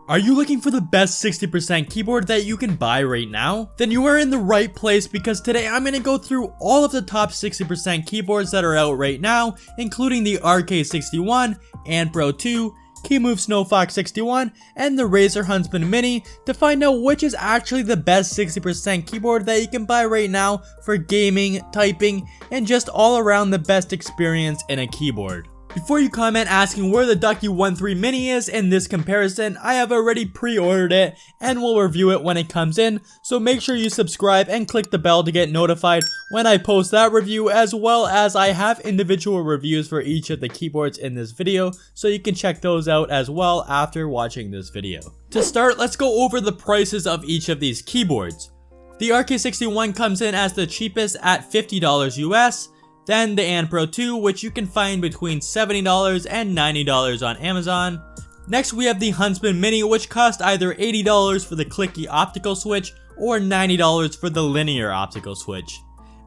Are you looking for the best 60% keyboard that you can buy right now? Then you are in the right place, because today I'm going to go through all of the top 60% keyboards that are out right now, including the RK61, Pro 2, Kemove Snowfox 61, and the Razer Huntsman Mini, to find out which is actually the best 60% keyboard that you can buy right now for gaming, typing, and just all around the best experience in a keyboard. Before you comment asking where the Ducky13 Mini is in this comparison, I have already pre-ordered it and will review it when it comes in, so make sure you subscribe and click the bell to get notified when I post that review, as well as I have individual reviews for each of the keyboards in this video, so you can check those out as well after watching this video. To start, let's go over the prices of each of these keyboards. The RK61 comes in as the cheapest at $50 US. Then the Pro 2, which you can find between $70 and $90 on Amazon. Next we have the Huntsman Mini, which cost either $80 for the clicky optical switch or $90 for the linear optical switch.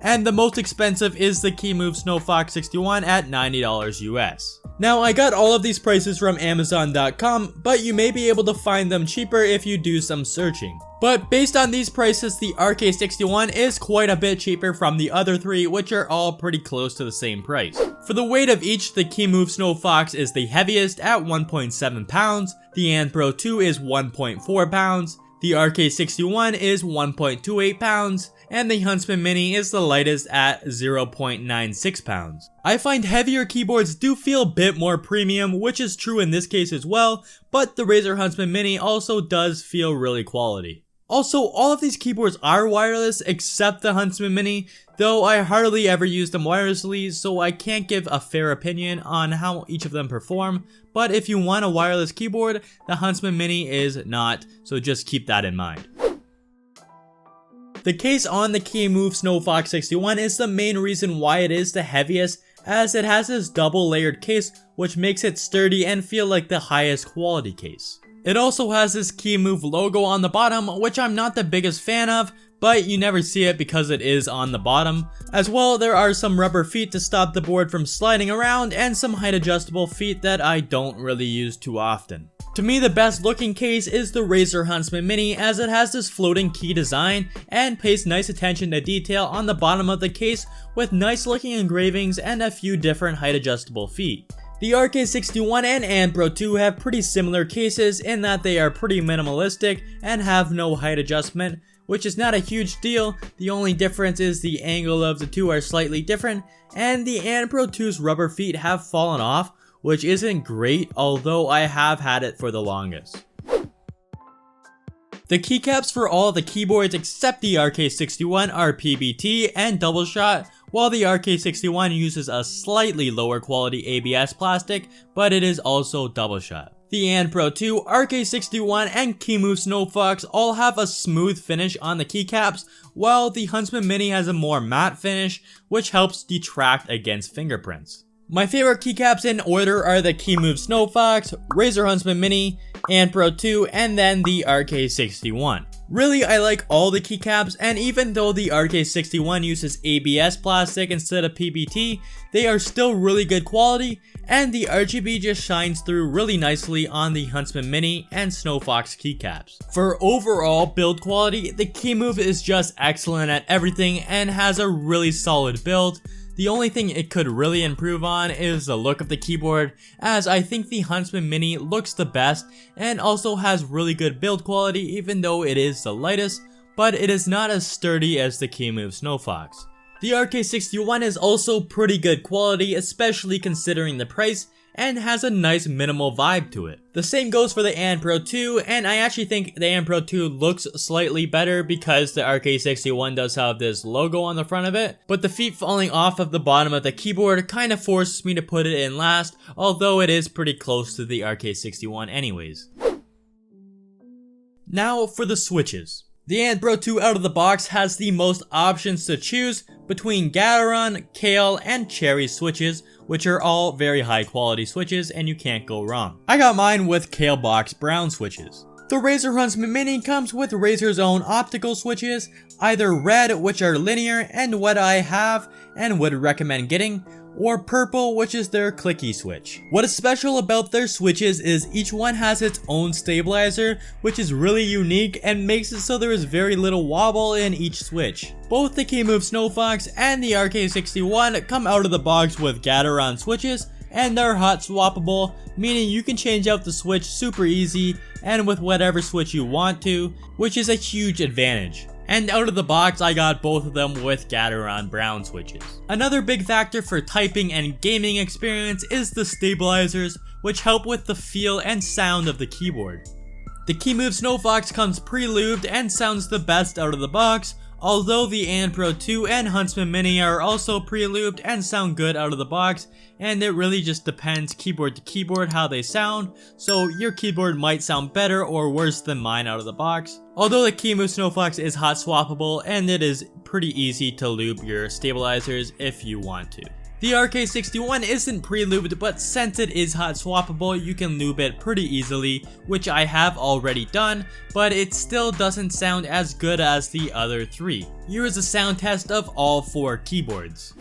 And the most expensive is the Kemove Snowfox 61 at $90 US. Now, I got all of these prices from Amazon.com, but you may be able to find them cheaper if you do some searching. But based on these prices, the RK61 is quite a bit cheaper from the other three, which are all pretty close to the same price. For the weight of each, the Kemove Snowfox is the heaviest at 1.7 pounds, the Pro 2 is 1.4 pounds, the RK61 is 1.28 pounds, and the Huntsman Mini is the lightest at 0.96 pounds. I find heavier keyboards do feel a bit more premium, which is true in this case as well, but the Razer Huntsman Mini also does feel really quality. Also, all of these keyboards are wireless except the Huntsman Mini, though I hardly ever use them wirelessly, so I can't give a fair opinion on how each of them perform, but if you want a wireless keyboard, the Huntsman Mini is not, so just keep that in mind. The case on the Kemove Snowfox 61 is the main reason why it is the heaviest, as it has this double layered case which makes it sturdy and feel like the highest quality case. It also has this Kemove logo on the bottom, which I'm not the biggest fan of, but you never see it because it is on the bottom. As well, there are some rubber feet to stop the board from sliding around and some height adjustable feet that I don't really use too often. To me, the best looking case is the Razer Huntsman Mini, as it has this floating key design and pays nice attention to detail on the bottom of the case with nice looking engravings and a few different height adjustable feet. The RK61 and Pro 2 have pretty similar cases in that they are pretty minimalistic and have no height adjustment, which is not a huge deal. The only difference is the angle of the two are slightly different, and the Pro 2's rubber feet have fallen off, which isn't great, although I have had it for the longest. The keycaps for all the keyboards except the RK61 are PBT and double shot, while the RK61 uses a slightly lower quality ABS plastic, but it is also double shot. The Pro 2, RK61, and Kemove Snowfox all have a smooth finish on the keycaps, while the Huntsman Mini has a more matte finish, which helps detract against fingerprints. My favorite keycaps in order are the Kemove Snowfox, Razer Huntsman Mini, Pro 2, and then the RK61. Really, I like all the keycaps, and even though the RK61 uses ABS plastic instead of PBT, they are still really good quality, and the RGB just shines through really nicely on the Huntsman Mini and Snowfox keycaps. For overall build quality, the Kemove is just excellent at everything and has a really solid build. The only thing it could really improve on is the look of the keyboard, as I think the Huntsman Mini looks the best and also has really good build quality even though it is the lightest, but it is not as sturdy as the Kemove Snowfox. The RK61 is also pretty good quality, especially considering the price, and has a nice minimal vibe to it. The same goes for the Pro 2, and I actually think the Pro 2 looks slightly better because the RK61 does have this logo on the front of it, but the feet falling off of the bottom of the keyboard kind of forces me to put it in last, although it is pretty close to the RK61 anyways. Now for the switches. The Pro 2 out of the box has the most options to choose between Gateron, Kale, and Cherry switches, which are all very high quality switches and you can't go wrong. I got mine with Kale Box Brown switches. The Razer Huntsman Mini comes with Razer's own optical switches, either red, which are linear and what I have and would recommend getting, or purple, which is their clicky switch. What is special about their switches is each one has its own stabilizer, which is really unique and makes it so there is very little wobble in each switch. Both the Kemove Snowfox and the RK61 come out of the box with Gateron switches, and they're hot swappable, meaning you can change out the switch super easy and with whatever switch you want to, which is a huge advantage. And out of the box, I got both of them with Gateron brown switches. Another big factor for typing and gaming experience is the stabilizers, which help with the feel and sound of the keyboard. The Kemove Snowfox comes pre-lubed and sounds the best out of the box, although the Pro 2 and Huntsman Mini are also pre-lubed and sound good out of the box, and it really just depends keyboard to keyboard how they sound, so your keyboard might sound better or worse than mine out of the box. Although the Kemove Snowfox is hot swappable, and it is pretty easy to lube your stabilizers if you want to. The RK61 isn't pre-lubed, but since it is hot swappable, you can lube it pretty easily, which I have already done, but it still doesn't sound as good as the other three. Here is a sound test of all 4 keyboards.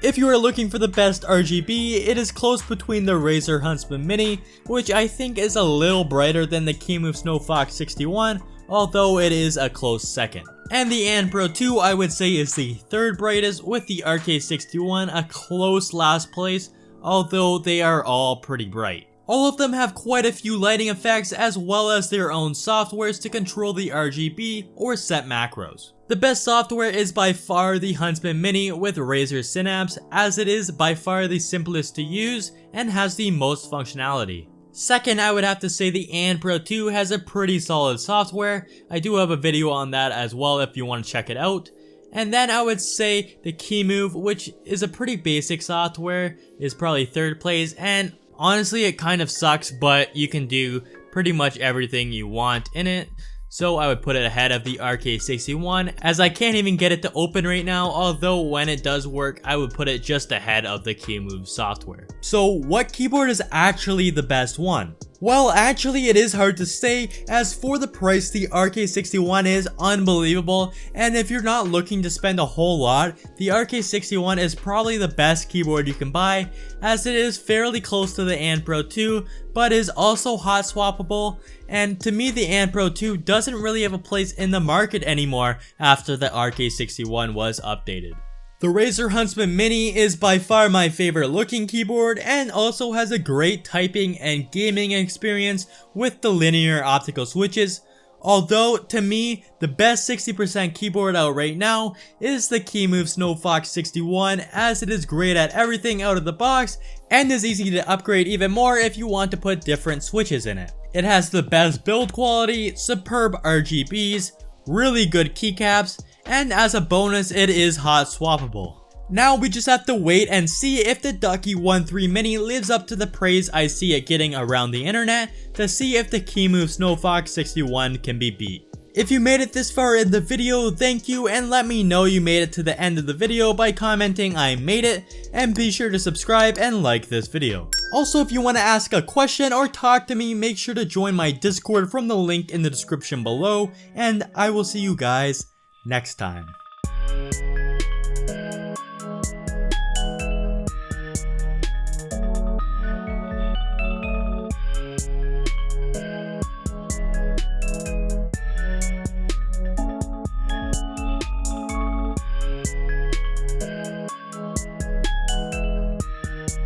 If you are looking for the best RGB, it is close between the Razer Huntsman Mini, which I think is a little brighter than the Kemove Snowfox 61, although it is a close second. And the Pro 2 I would say is the third brightest, with the RK61 a close last place, although they are all pretty bright. All of them have quite a few lighting effects as well as their own softwares to control the RGB or set macros. The best software is by far the Huntsman Mini with Razer Synapse, as it is by far the simplest to use and has the most functionality. Second, I would have to say the Pro 2 has a pretty solid software. I do have a video on that as well if you want to check it out. And then I would say the Kemove, which is a pretty basic software, is probably third place, and honestly it kind of sucks, but you can do pretty much everything you want in it. So I would put it ahead of the RK61, as I can't even get it to open right now, although when it does work, I would put it just ahead of the Kemove software. So what keyboard is actually the best one? Well, actually it is hard to say, as for the price the RK61 is unbelievable, and if you're not looking to spend a whole lot, the RK61 is probably the best keyboard you can buy, as it is fairly close to the Pro 2, but is also hot swappable, and to me the Pro 2 doesn't really have a place in the market anymore after the RK61 was updated. The Razer Huntsman Mini is by far my favorite looking keyboard and also has a great typing and gaming experience with the linear optical switches, although to me the best 60% keyboard out right now is the Kemove Snowfox 61, as it is great at everything out of the box and is easy to upgrade even more if you want to put different switches in it. It has the best build quality, superb RGBs, really good keycaps, and as a bonus it is hot swappable. Now we just have to wait and see if the Ducky 1.3 Mini lives up to the praise I see it getting around the internet, to see if the Kemove Snowfox 61 can be beat. If you made it this far in the video, thank you, and let me know you made it to the end of the video by commenting I made it, and be sure to subscribe and like this video. Also, if you want to ask a question or talk to me, make sure to join my Discord from the link in the description below, and I will see you guys next time.